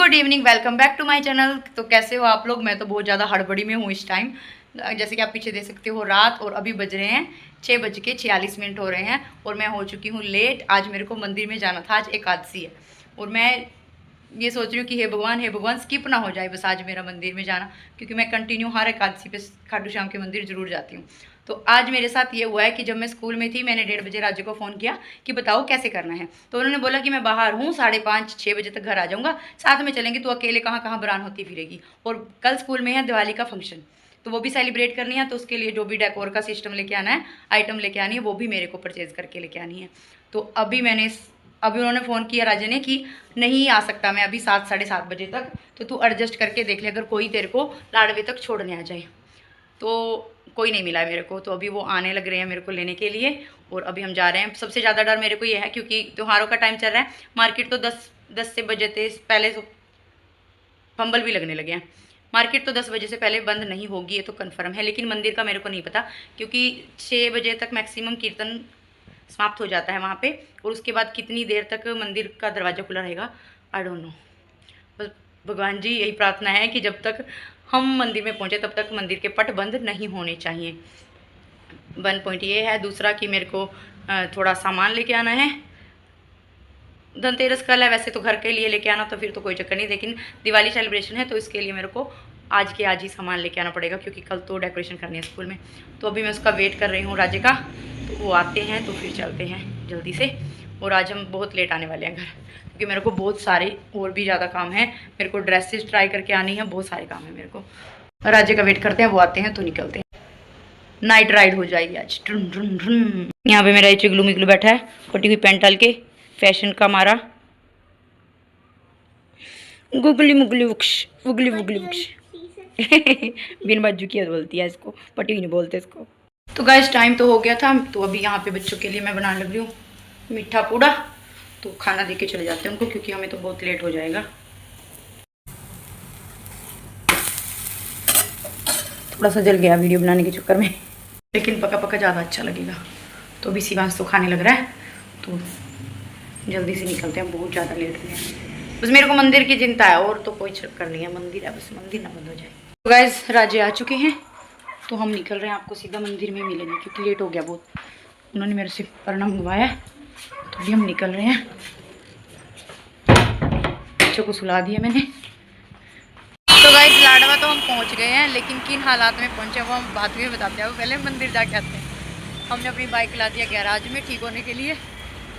Good evening, welcome back to my channel. तो कैसे हो आप लोग? मैं तो बहुत ज़्यादा हड़बड़ी में हूँ इस टाइम। जैसे कि आप पीछे देख सकते हो रात, और अभी बज रहे हैं 6:46 हो रहे हैं और मैं हो चुकी हूँ लेट। आज मेरे को मंदिर में जाना था, आज एकादशी है और मैं ये सोच रही हूँ कि हे भगवान स्किप ना हो जाए बस आज मेरा मंदिर में जाना, क्योंकि मैं कंटिन्यू हर एकादशी पे खाटू श्याम के मंदिर जरूर जाती हूँ। तो आज मेरे साथ ये हुआ है कि जब मैं स्कूल में थी मैंने 1:30 बजे राजू को फ़ोन किया कि बताओ कैसे करना है, तो उन्होंने बोला कि मैं बाहर हूँ, 5:30-6 बजे तक घर आ जाऊँगा, साथ में चलेंगे, तो अकेले कहाँ कहाँ बरान होती फिरेगी। और कल स्कूल में है दिवाली का फंक्शन, तो वो भी सेलिब्रेट करनी है, तो उसके लिए जो भी डेकोर का सिस्टम लेके आना है, आइटम लेके आनी है, वो भी मेरे को परचेज करके लेके आनी है। तो अभी उन्होंने फ़ोन किया राजा ने कि नहीं आ सकता मैं अभी 7-7:30 बजे तक, तो तू एडजस्ट करके देख ले, अगर कोई तेरे को लाडवे तक छोड़ने आ जाए। तो कोई नहीं मिला है मेरे को, तो अभी वो आने लग रहे हैं मेरे को लेने के लिए और अभी हम जा रहे हैं। सबसे ज़्यादा डर मेरे को ये है क्योंकि त्योहारों का टाइम चल रहा है, मार्केट तो 10 से बजे थे पहले, तो फंबल भी लगने लगे हैं। मार्केट तो 10 बजे से पहले बंद नहीं होगी, ये तो कन्फर्म है, लेकिन मंदिर का मेरे को नहीं पता, क्योंकि 6 बजे तक मैक्सिमम कीर्तन समाप्त हो जाता है वहाँ पे, और उसके बाद कितनी देर तक मंदिर का दरवाज़ा खुला रहेगा आई डोंट नो। बस भगवान जी यही प्रार्थना है कि जब तक हम मंदिर में पहुँचे तब तक मंदिर के पट बंद नहीं होने चाहिए। 1 पॉइंट ये है। दूसरा कि मेरे को थोड़ा सामान लेके आना है। धनतेरस कल है, वैसे तो घर के लिए लेके आना तो फिर तो कोई चक्कर नहीं, लेकिन दिवाली सेलिब्रेशन है तो इसके लिए मेरे को आज के आज ही सामान लेके आना पड़ेगा, क्योंकि कल तो डेकोरेशन करनी है स्कूल में। तो अभी मैं उसका वेट कर रही हूँ राजे का, तो वो आते हैं तो फिर चलते हैं जल्दी से। और आज हम बहुत लेट आने वाले हैं घर, क्योंकि मेरे को बहुत सारे और भी ज़्यादा काम है। मेरे को ड्रेसेस ट्राई करके आनी है, बहुत सारे काम है मेरे को। राजे का वेट करते हैं, वो आते हैं तो निकलते हैं। नाइट राइड हो जाएगी आज। यहाँ पे मेरा चिगलू मिगलू बैठा है, फटी हुई पैंट डाल के, फैशन का मारा, गुगली मुगली वुक्श उगली वुगली वुक्श बिन बाजू की बोलती है इसको, पटी हुई नहीं बोलते इसको। तो गाइस टाइम तो हो गया था, तो अभी यहाँ पे बच्चों के लिए मैं बनाने लग रही हूँ मीठा पूड़ा। तो खाना दे के चले जाते हैं उनको, क्योंकि हमें तो बहुत लेट हो जाएगा। थोड़ा सा जल गया वीडियो बनाने के चक्कर में, लेकिन पका पका ज़्यादा अच्छा लगेगा। तो अभी शिवांश तो खाने लग रहा है, तो जल्दी से निकलते हैं, बहुत ज़्यादा लेट हो गया। बस मेरे को मंदिर की चिंता है, और तो कोई चक्कर नहीं है, मंदिर है, बस मंदिर ना बंद हो जाए। तो गाइस राजे आ चुके हैं, तो हम निकल रहे हैं, आपको सीधा मंदिर में मिलेंगे, क्योंकि लेट हो गया बहुत। उन्होंने मेरे से प्रणाम मंगवाया, तो अभी हम निकल रहे हैं। बच्चों को सुला दिया मैंने। तो गाइस लाडवा तो हम पहुंच गए हैं, लेकिन किन हालात में पहुंचे वो हम बाद में बताते हैं। वो पहले मंदिर जाके आते हैं। हमने अपनी बाइक ला दिया गैराज में ठीक होने के लिए,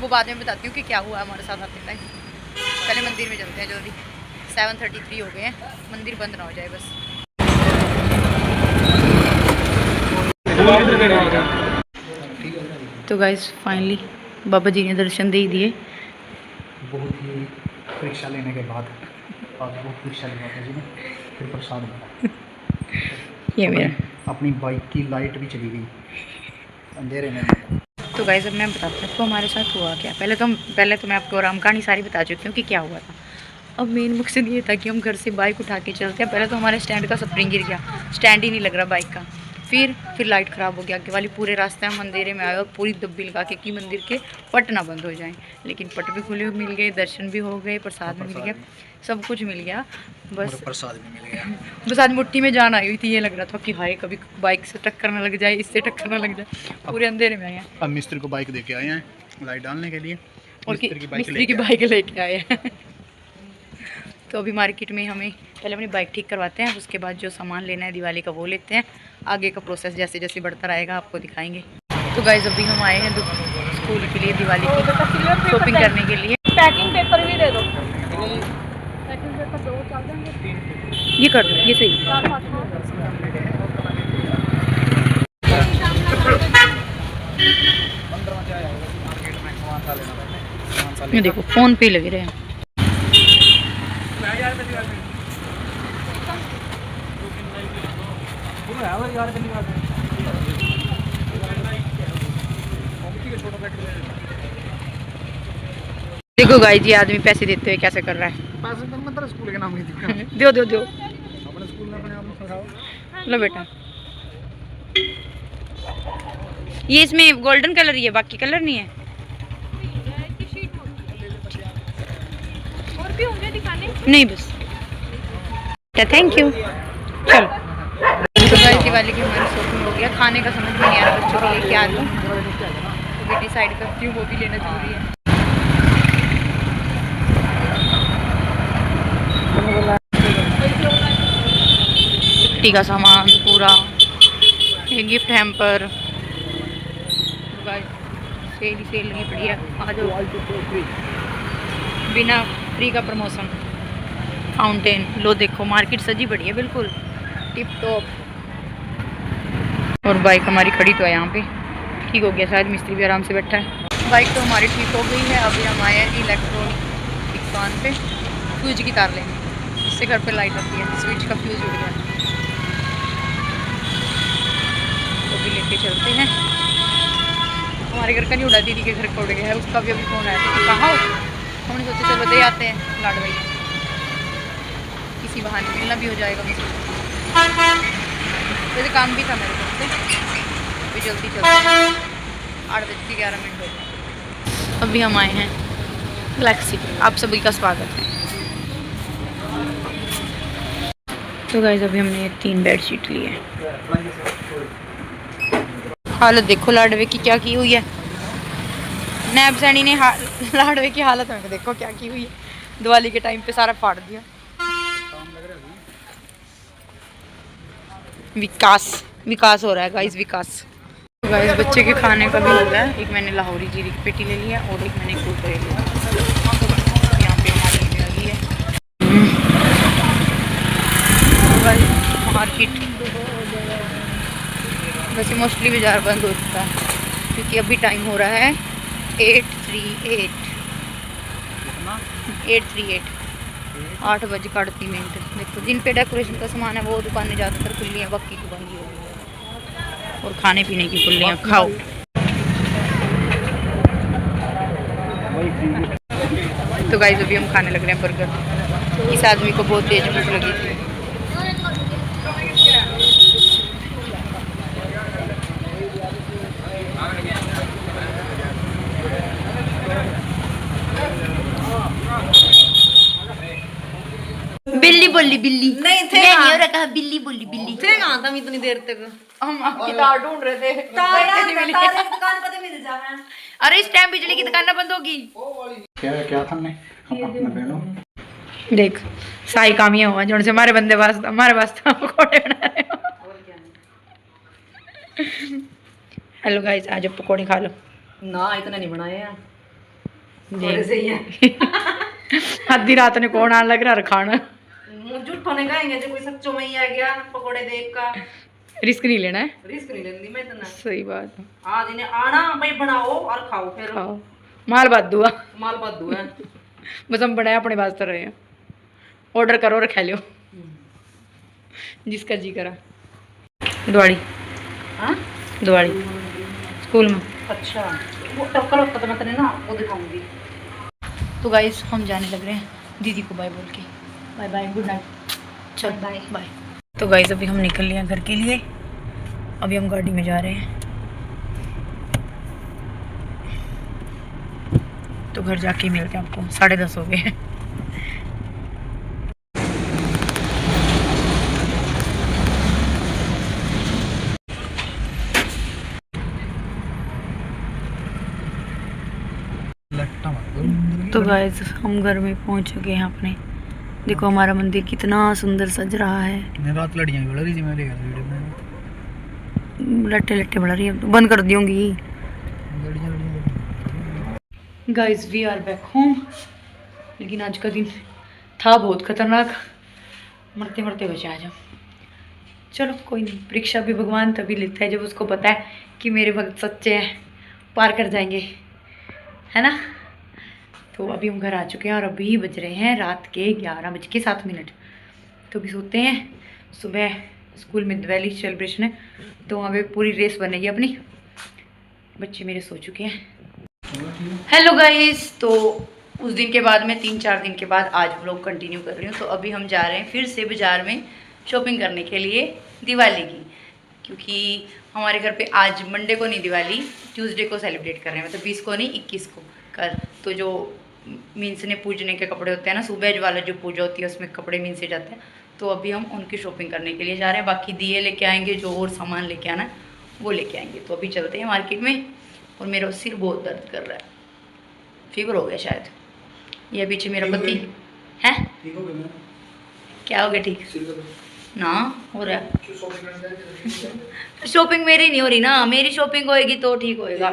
वो बाद में बताती हूँ कि क्या हुआ हमारे साथ आते टाइम। पहले मंदिर में चलते हैं जल्दी। 7:33 हो गए हैं, मंदिर बंद ना हो जाए बस। तो गाइस फाइनली बाबा जी ने दर्शन दे दिए। बहुत ही परीक्षा लेने के बाद आज बहुत परीक्षा लिया था जी ने, फिर प्रसाद मिला। ये मेरा अपनी बाइक की लाइट भी चली गई अंधेरे में। तो गाइस अब मैं बताती हूँ आपको हमारे साथ हुआ क्या। पहले तो मैं आपको राम कहानी सारी बता चुकी हूँ कि क्या हुआ था। अब मेन मकसद ये था कि हम घर से बाइक उठा के चलते हैं। पहले तो हमारे स्टैंड का स्प्रिंग गिर गया, स्टैंड ही नहीं लग रहा बाइक का। फिर लाइट ख़राब हो गया आगे वाली। पूरे रास्ते हम अंधेरे में आए और पूरी दब्बी लगा के कि मंदिर के पट ना बंद हो जाएं, लेकिन पट भी खुले मिल गए, दर्शन भी हो गए, प्रसाद भी मिल गया, सब कुछ मिल गया। बस प्रसाद भी मिल गया। बस आज मुट्ठी में जान आई हुई थी, ये लग रहा था कि हाय कभी बाइक से टक्कर ना लग जाए, इससे टक्कर ना लग जाए। पूरे अंधेरे में आए हैं। अब मिस्त्री को बाइक दे के आए हैं लाइट डालने के लिए, और मिस्त्री की बाइक लेके आए हैं। तो अभी मार्केट में हमें पहले अपनी बाइक ठीक करवाते हैं, उसके बाद जो सामान लेना है दिवाली का वो लेते हैं। आगे का प्रोसेस जैसे जैसे बढ़ता रहेगा आपको दिखाएंगे। तो गाइस अभी हम आए हैं स्कूल के लिए दिवाली की शॉपिंग करने के लिए। पैकिंग पेपर भी दे दो, पैकिंग पेपर दो, चल जाएंगे। ये कर दो, ये सही। ये देखो फोन पे लगे रहे हैं। देखो गाइस ये आदमी पैसे देते हुए कैसे कर रहा है। स्कूल के नाम नहीं दो अपने स्कूल में अपने आप में फंसाओ। लो बेटा, ये इसमें गोल्डन कलर ही है, बाकी कलर नहीं है। और भी होंगे दिखाने? नहीं बस थैंक यू। चलो तो गाइस दिवाली की हमारी शॉपिंग हो गया। खाने का समझ में नहीं आ रहा बच्चों के लिए क्या लूँ, तो भी डिसाइड करती हूँ, वो भी लेना जरूरी है। किट्टी का सामान पूरा, ये गिफ्ट हैम्पर, सेल ही सेल नहीं पड़ी है। आ जाओ, बिना फ्री का प्रमोशन। फाउंटेन लो, देखो मार्केट सजी पड़ी है बिल्कुल टिप टॉप। और बाइक हमारी खड़ी तो है यहाँ पे, ठीक हो गया शायद, मिस्त्री भी आराम से बैठा है। बाइक तो हमारी ठीक हो गई है। अभी हम आए हैं इलेक्ट्रॉनिक दुकान पे फ्यूज की तार लेने, इससे घर पे लाइट आती है। स्विच का फ्यूज उड़ गया, तो भी लेके चलते हैं। हमारे घर का नहीं उड़ा, दीदी के घर का उड़ गया है, उसका भी अभी फ़ोन आया था। कहाँ हो? हमने सोचा चलो दे आते हैं लाड भाई, किसी बहाने मिलना भी हो जाएगा मुझे। वैसे काम भी था मेरे घर से, अभी जल्दी चलते हैं। 8:11 हो गए। अभी हम आए हैं गैलेक्सी पे, आप सभी का स्वागत है। तो गाइस अभी हमने ये 3 बेडशीट ली है। हालत देखो लाडवे की क्या की हुई है। नैब सैनी ने लाडवे की हालत में देखो क्या की हुई है। दिवाली के टाइम पे सारा फाड़ दिया। विकास हो रहा है गाइस, विकास। तो गाइस बच्चे के खाने का भी हो गया है। एक मैंने लाहौरी जीरी की पेटी ले लिया और एक मैंने कुरकुरे लिया। यहाँ पे हमारी लगी है मार्केट। वैसे मोस्टली बाजार बंद हो चुका है क्योंकि अभी टाइम हो रहा है 8:38 देखो जिन पे डेकोरेशन का सामान है वो दुकानें ज़्यादातर खुली हैं, बाकी तो बंद ही हो गई है। और खाने पीने की खुली हैं, खाओ। तो गाइस अभी हम खाने लग रहे हैं बर्गर। इस आदमी को बहुत तेज भूख लगी थी। बिल्ली बोली, बिल्ली नहीं थे, मैं नहीं हो रखा, बिल्ली बोली, बिल्ली थे कहाँ था इतनी देर तक? हम आपकी तार ढूंढ रहे थे, तारे नहीं मिली। तारे की दुकान पर मिल जावे। अरे इस टाइम बिजली की दुकान बंद होगी। क्या क्या था हमने अपने बहनों देख साई कामियां हुआ जो से हमारे बंदे पास हमारे पास था पकौड़े बना रहे हो। हेलो गाइस, आज आप पकौड़े खा लो। ना इतना नहीं बनाए हैं, देख सही है। आधी रात ने कौन आने लग रहा है खाना। मुंह झूठ होने गएंगे जो कोई सच्चो में ही आ गया पकोड़े देख का। रिस्क नहीं लेना है, रिस्क नहीं लेंदी मैं इतना। सही बात है। आज इन्हें आना भाई बनाओ और खाओ, फिर खाओ माल बात दुआ, माल बद्दू है। बस हम बनाए अपने वास्ते रहे हैं। ऑर्डर करो और खा लो जिसका जी करा। दिवाली हाँ दिवाली स्कूल में। अच्छा वो टक्कर वक्कर तो मैं तेरे ना वो दिखाऊंगी। तो गाइस हम जाने लग रहे हैं, दीदी को बाय बोल के। बाय बाय, गुड नाइट, चल बाय बाय। तो गाइस अभी हम निकल लिए हैं घर के लिए। अभी हम गाड़ी में जा रहे हैं, तो घर जाके मिलते हैं आपको। 10:30 हो गए हैं। तो गाइस हम घर में पहुंच चुके हैं अपने। देखो हमारा मंदिर कितना सुंदर सज रहा है। रात लड़ियां भी बढ़ रही थी मेरे घर वीडियो में। लट्टे लट्टे बढ़ रही है, तो बंद कर दूंगी। Guys we are back home. लेकिन आज का दिन था बहुत खतरनाक, मरते मरते बचे आज हम। चलो कोई नहीं, परीक्षा भी भगवान तभी लेता है जब उसको पता है कि मेरे भक्त सच्चे हैं, पार कर जाएंगे, है ना। तो अभी हम घर आ चुके हैं और अभी बज रहे हैं रात के 11:07। तो अभी सोते हैं, सुबह स्कूल में दिवाली सेलिब्रेशन है तो वहाँ पे पूरी रेस बनेगी अपनी। बच्चे मेरे सो चुके हैं। हेलो गाइस, तो उस दिन के बाद मैं 3-4 दिन के बाद आज व्लॉग कंटिन्यू कर रही हूँ। तो अभी हम जा रहे हैं फिर से बाज़ार में शॉपिंग करने के लिए दिवाली की, क्योंकि हमारे घर पे आज मंडे को नहीं दिवाली, ट्यूसडे को सेलिब्रेट कर रहे हैं। मतलब 20 को नहीं 21 को कर। तो जो मीन्स ने पूजने के कपड़े होते हैं ना, सुबह वाला जो पूजा होती है उसमें कपड़े मीन से जाते हैं, तो अभी हम उनकी शॉपिंग करने के लिए जा रहे हैं। बाकी दिए लेके आएंगे, जो और सामान लेके आना है वो लेके आएंगे। तो अभी चलते हैं मार्केट में। और मेरा सिर बहुत दर्द कर रहा है, फीवर हो गया शायद। ये पीछे मेरा पति है। क्या हो गया ठीक ना हो रहा है? शॉपिंग मेरी नहीं हो रही ना, मेरी शॉपिंग होएगी तो ठीक होएगा।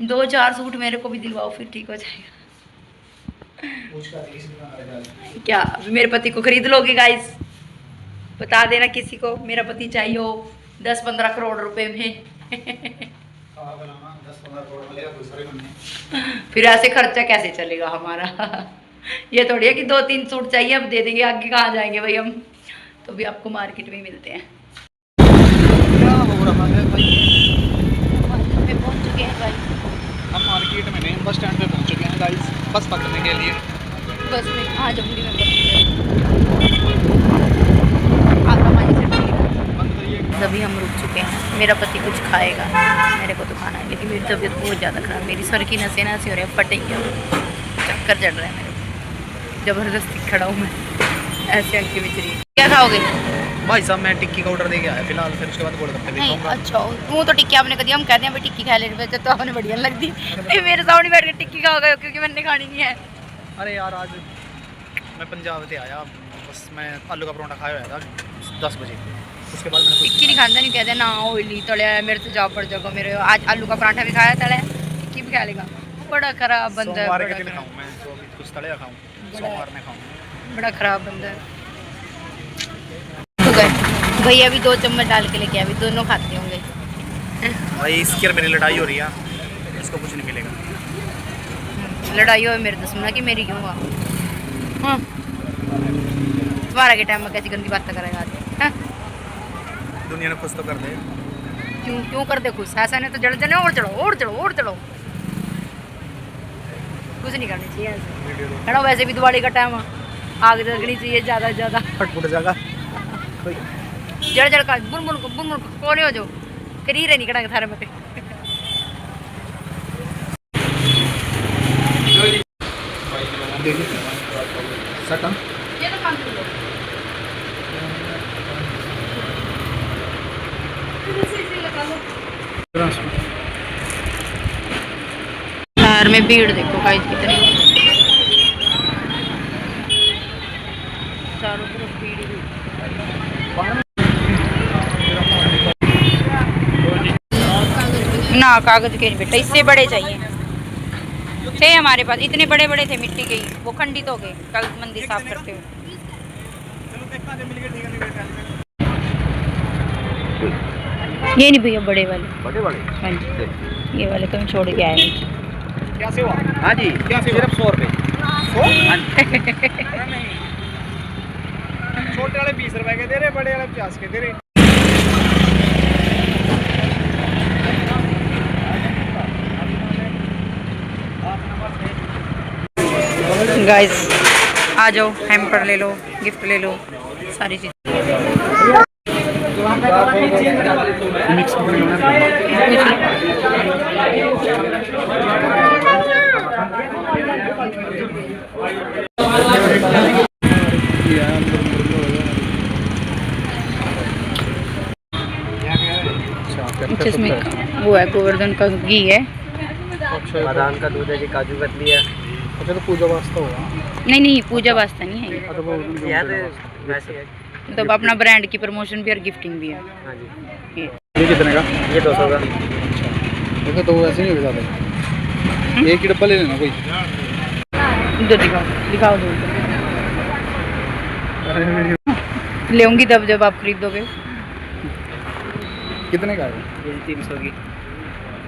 2-4 सूट मेरे को भी दिलवाओ, फिर ठीक हो जाएगा। क्या मेरे पति को खरीद लोगे गाइस? बता देना किसी को मेरा पति चाहिए हो 10-15 करोड़ रुपए में। फिर ऐसे खर्चा कैसे चलेगा हमारा? ये थोड़ी है कि 2-3 सूट चाहिए अब दे देंगे, आगे कहाँ जाएंगे भाई हम। तो भी आपको मार्केट में मिलते हैं। क्या हो रहा है भाई? में पहुंच चुके हैं भाई। हम मार्केट में नहीं, बस स्टैंड पे पहुंच चुके हैं गाइस, बस पकड़ने के लिए। बस में आ जाऊंगी मैं बस में। अभी हम रुक चुके हैं। मेरा पति कुछ खाएगा, मेरे को तो खाना है, लेकिन मेरी तबीयत बहुत ज़्यादा ख़राब। मेरी सर की नसें हो रही है, फटेंगे, चक्कर चढ़ रहा है मेरे को। ज़बरदस्ती खड़ा हूँ मैं, ऐसे आंखें बिच रही है। क्या खाओगे भाई साहब? मैं टिक्की का ऑर्डर दे के आया फिलहाल, फिर उसके बाद गोलगप्पे भी नहीं? खाऊंगा। अच्छा तू तो टिक्की आपने कभी, हम कहते हैं भाई टिक्की खा ले रहे तो आपने बढ़िया लग दी। मेरे सामने बैठ के टिक्की खाओगे क्योंकि मैंने खानी नहीं है। अरे यार आज मैं पंजाब से आया, बस मैं आलू का परोठा खाया हुआ था 10 बजे। उसके बाद मैंने टिक्की नहीं खाना, नहीं कहते ना ऑयली तले मेरे से जाओ पड़ जाओगा। मेरे आज आलू का पराठा भी खाया तले, टिक्की भी खा लेगा। बड़ा खराब बंदा है, सोमवार बड़ा के दिन खराब। खाऊं मैं, जो भी कुछ तड़िया खाऊं सोमवार में खाऊं। बड़ा खराब बंदा है। तो गए भैया भी 2 चम्मच डाल के लेके, अभी दोनों खाते होंगे। भाई इसकी और मेरी लड़ाई हो रही है, इसको कुछ नहीं मिलेगा। लड़ाई हो मेरे तो सुना कि मेरी क्यों हुआ? हाँ तुम्हारा के टाइम में कैसी गंदी बात करेगा आज? हाँ? दुनिया ने खुश तो कर दे। क्यों क्यों कर दे खुश? ऐसा नहीं तो जड़ जने और चढ़ो और चढ़ो और चढ़ो। कुछ नहीं करनी चाहिए ऐसे। खड़ा वैसे भी दिवाली का टाइम, आग जगनी चाहिए ज़्यादा से ज़्यादा। फटफुट जाएगा जड़ जड़ का बुन बुन कोने हो जो करी रहे निकड़ा थारे मते। सटा ये तो काम करो। शहर में भीड़ देखो गाइस कितनी, चारों तरफ भीड़ ही भीड़। ना कागज के नहीं बेटा, इससे बड़े चाहिए थे हमारे पास, इतने बड़े बड़े थे मिट्टी के ही, वो खंडित हो गए कल मंदिर साफ करते हुए। ये नहीं भैया बड़े वाले, हाँ जी ये वाले तो हम छोड़ के आए। क्या सेवा? हाँ जी क्या सेवा? सिर्फ 100 रुपये। छोटे वाले 20 रुपए के दे रहे, बड़े वाले 50 के दे रहे। गाइस आ जाओ, हैम्पर ले लो, गिफ्ट ले लो, सारी चीज़। इसमें वो है गोवर्धन का घी है, बादाम का दूध है जी, काजू कतली है। अच्छा तो पूजा वास्ता होगा? नहीं पूजा वास्ता नहीं है यह तो वैसे है। तो अपना ब्रांड की प्रमोशन भी और गिफ्टिंग भी है। हाँ जी। ये ये कितने का? ये 200 का। अच्छा तो वैसे नहीं होगा ज़्यादा, एक ही डब्बा ले लेना कोई। दो दिखाओ दो लेंगी तब जब आप खरीदोगे। कितने का है? ये 300 की।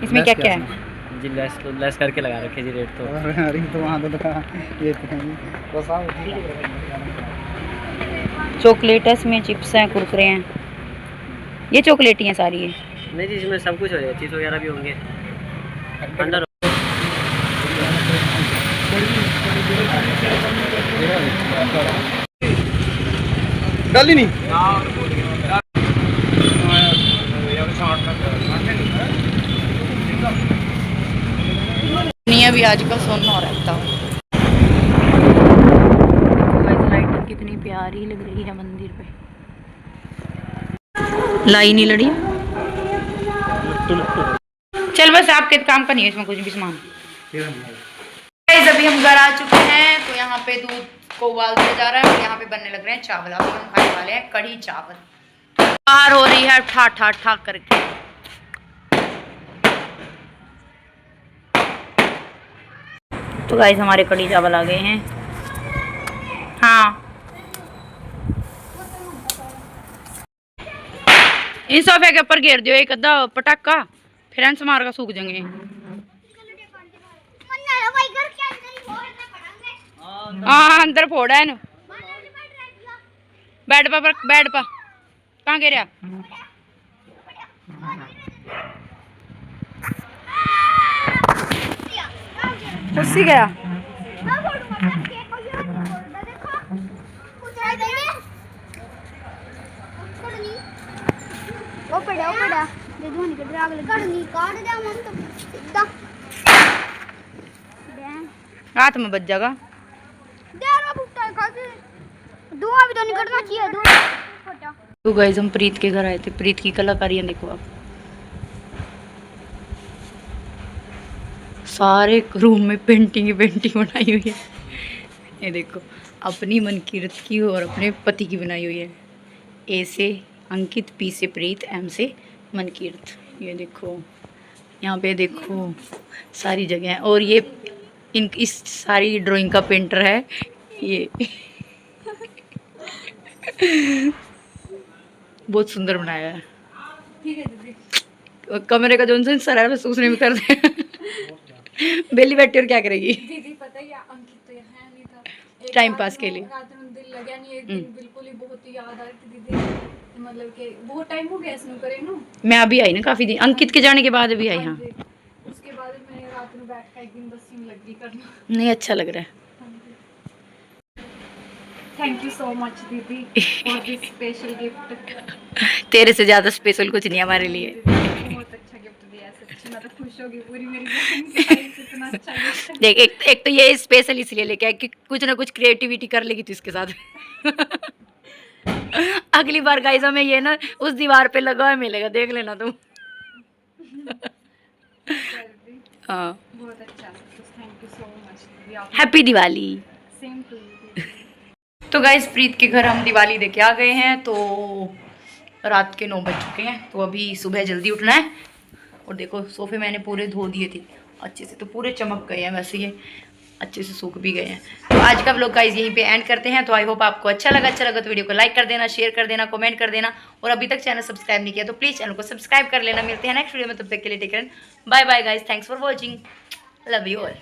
इसमें क्या क्या है? जी लेस करके लगा रखे जी रेट तो। अरे तो वहाँ तो दिखा ये बस आओ। चॉकलेट है इसमें, चिप्स हैं, कुरकुरे हैं। ये चॉकलेट ही हैं सारी है? नहीं जी इसमें सब कुछ हो जाएगा, चीज़ वगैरह भी होंगे अंदर। डाली नहीं दुनिया भी आजकल सोना हो रहता है। लाइटिंग कितनी प्यारी प्यारी लग रही है मंदिर पे। लाई नहीं लड़ी। चल बस आपके काम का नहीं है इसमें कुछ भी सामान। गाइस अभी हम घर आ चुके हैं, तो यहाँ पे दूध को उबाल दिया जा रहा है और यहाँ पे बनने लग रहे हैं चावल। अभी हम खाने वाले हैं कढ़ी चावल। बाहर हो रही है ठा ठा ठा करके। तो गाइस हमारे कढ़ी चावल आ गए हैं। हाँ इन सोफे के ऊपर घेर दियो एक अद्धा पटाखा, फिर मार का सूख जाएंगे। हाँ अंदर फोड़ा है ना। बैठ पा कहाँ गिरा? उसी गया। वो पड़ा दे दूं निकल रहा अगले कड़नी काट दे मन तो सीधा रात में बच जाएगा। देर में फुटता है काफी धुआं भी तो निकलना चाहिए धुआं फटा। तो गाइस हम प्रीत के घर आए थे। प्रीत की कलाकारियां देखो आप। सारे रूम में पेंटिंग बनाई हुई है। ये देखो अपनी मनकीरत की और अपने पति की बनाई हुई है। ए से अंकित, पी से प्रीत, एम से मनकीरत। ये देखो यहाँ पे देखो सारी जगह है। और ये इस सारी ड्राइंग का पेंटर है ये। बहुत सुंदर बनाया है। ठीक है दीदी। कमरे का जो सर है बस उसने भी कर दे। बेली बैठी और क्या करेगी? दीदी पता है अंकित तो यहाँ नहीं था टाइम पास के लिए। रात में दिल लगा नहीं एक दिन बिल्कुल ही बहुत ही याद आ रही थी दीदी। मतलब कि बहुत टाइम हो गया इसमें करे ना। मैं अभी आई ना काफी दिन, अंकित के जाने के बाद अभी आई। हाँ उसके बाद मैंने रात में बैठ कर एक दिन बस यूं लग गई करना। नहीं अच्छा लग रहा है। थैंक यू सो मच दीदी फॉर दिस स्पेशल गिफ्ट। तेरे से ज्यादा स्पेशल कुछ नहीं हमारे लिए। बहुत अच्छा गिफ्ट दिया सच्ची मैं तो खुश हो गई पूरी मेरी बहन की तरफ से इतना अच्छा गिफ्ट। देख एक तो ये स्पेशल इसलिए लेके आए कि कुछ ना कुछ क्रिएटिविटी कर लेगी तू इसके साथ। अगली बार गाइस हमें ये ना उस दीवार पे लगा हुआ मिलेगा, देख लेना तुम। हाँ बहुत अच्छा thank you so much. Happy Diwali. Same to you. तो गाइस प्रीत के घर हम दिवाली देके आ गए हैं। तो रात के 9 बज चुके हैं, तो अभी सुबह जल्दी उठना है। और देखो सोफे मैंने पूरे धो दिए थे अच्छे से, तो पूरे चमक गए हैं, वैसे ये अच्छे से सूख भी गए हैं। तो आज का व्लॉग गाइस यहीं पे एंड करते हैं। तो आई होप आपको अच्छा लगा तो वीडियो को लाइक कर देना, शेयर कर देना, कमेंट कर देना। और अभी तक चैनल सब्सक्राइब नहीं किया तो प्लीज़ चैनल को सब्सक्राइब कर लेना। मिलते हैं नेक्स्ट वीडियो में, तब तक के लिए take care, bye bye guys, thanks for watching, love you all.